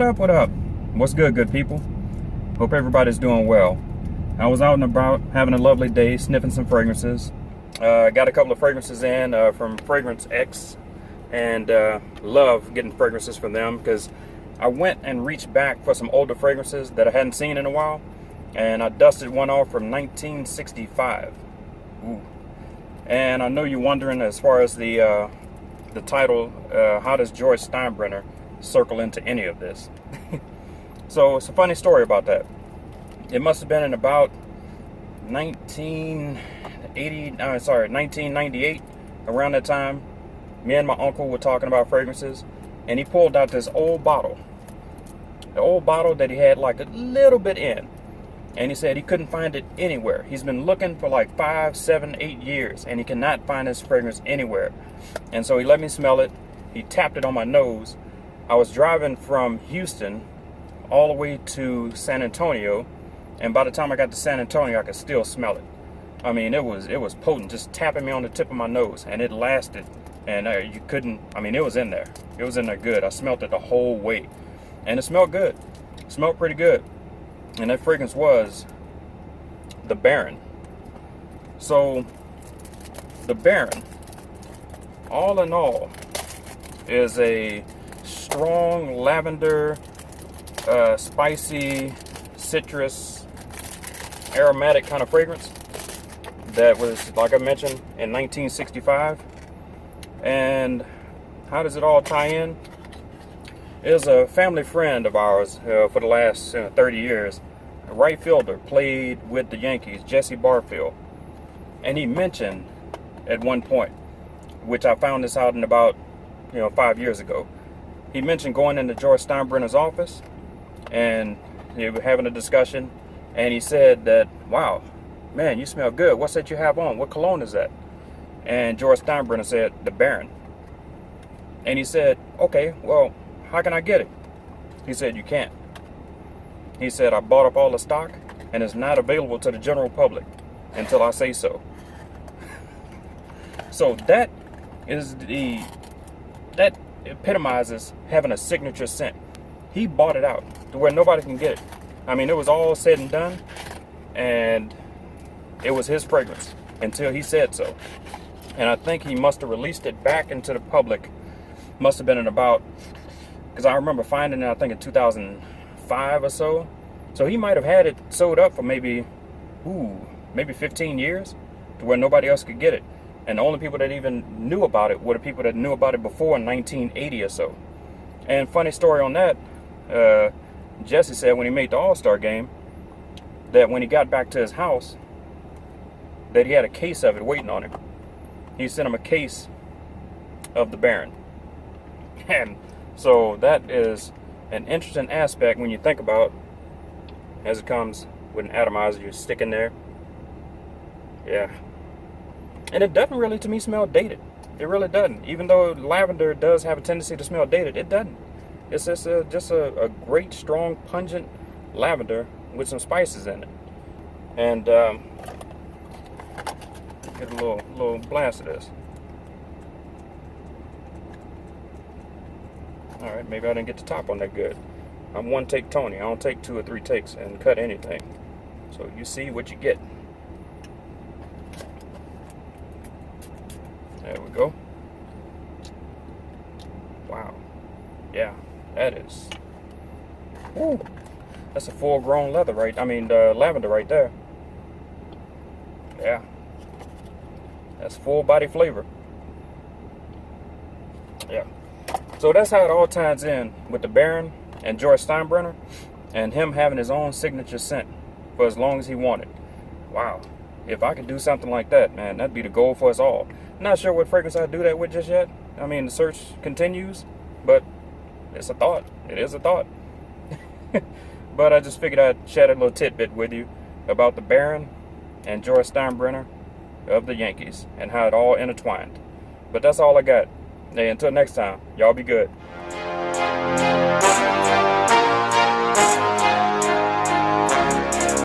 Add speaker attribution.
Speaker 1: up? What up? What's good people? Hope everybody's doing well. I was out and about having a lovely day, sniffing some fragrances. Got a couple of fragrances in from Fragrance X, and love getting fragrances from them because I went and reached back for some older fragrances that I hadn't seen in a while, and I dusted one off from 1965. Ooh. And I know you're wondering, as far as the title, how does George Steinbrenner circle into any of this? So it's a funny story about that. It must have been in about 1998, around that time. Me and my uncle were talking about fragrances, and he pulled out this old bottle. The old bottle that he had like a little bit in. And he said he couldn't find it anywhere. He's been looking for like 5, 7, 8 years, and he cannot find this fragrance anywhere. And so he let me smell it. He tapped it on my nose. I was driving from Houston all the way to San Antonio, and by the time I got to San Antonio, I could still smell it. I mean, it was potent, just tapping me on the tip of my nose, and it lasted. And you couldn't, I mean, it was in there. It was in there good. I smelled it the whole way, and it smelled good. It smelled pretty good. And that fragrance was the Baron. So the Baron, all in all, is a strong lavender, spicy, citrus, aromatic kind of fragrance that was, like I mentioned, in 1965. And how does it all tie in? It was a family friend of ours for the last 30 years. A right fielder, played with the Yankees, Jesse Barfield. And he mentioned at one point, which I found this out in about 5 years ago, he mentioned going into George Steinbrenner's office, and they were having a discussion, and he said that, wow, man, you smell good. What's that you have on? What cologne is that? And George Steinbrenner said, the Baron. And he said, okay, well, how can I get it? He said, you can't. He said, I bought up all the stock, and it's not available to the general public until I say so. So that epitomizes having a signature scent. He bought it out to where nobody can get it. I mean, it was all said and done, and it was his fragrance until he said so. And I think he must have released it back into the public. Must have been in about, because I remember finding it, I think in 2005 or so. So he might have had it sewed up for maybe 15 years to where nobody else could get it. And the only people that even knew about it were the people that knew about it before in 1980 or so. And funny story on that, Jesse said when he made the All-Star game, that when he got back to his house, that he had a case of it waiting on him. He sent him a case of the Baron. And so that is an interesting aspect when you think about, as it comes with an atomizer, you stick in there. Yeah. And it doesn't really, to me, smell dated. It really doesn't. Even though lavender does have a tendency to smell dated, it doesn't. It's just a great, strong, pungent lavender with some spices in it. And get a little blast of this. All right, maybe I didn't get the top on that good. I'm one take Tony. I don't take 2 or 3 takes and cut anything. So you see what you get. There we go. Wow. Yeah, that is. Woo. That's a full-grown lavender right there. Yeah. That's full body flavor. Yeah. So that's how it all ties in with the Baron and George Steinbrenner, and him having his own signature scent for as long as he wanted. Wow. If I could do something like that, man, that'd be the goal for us all. Not sure what fragrance I'd do that with just yet. I mean, the search continues, but it's a thought. It is a thought. But I just figured I'd share a little tidbit with you about the Baron and George Steinbrenner of the Yankees and how it all intertwined. But that's all I got. Hey, until next time, y'all be good.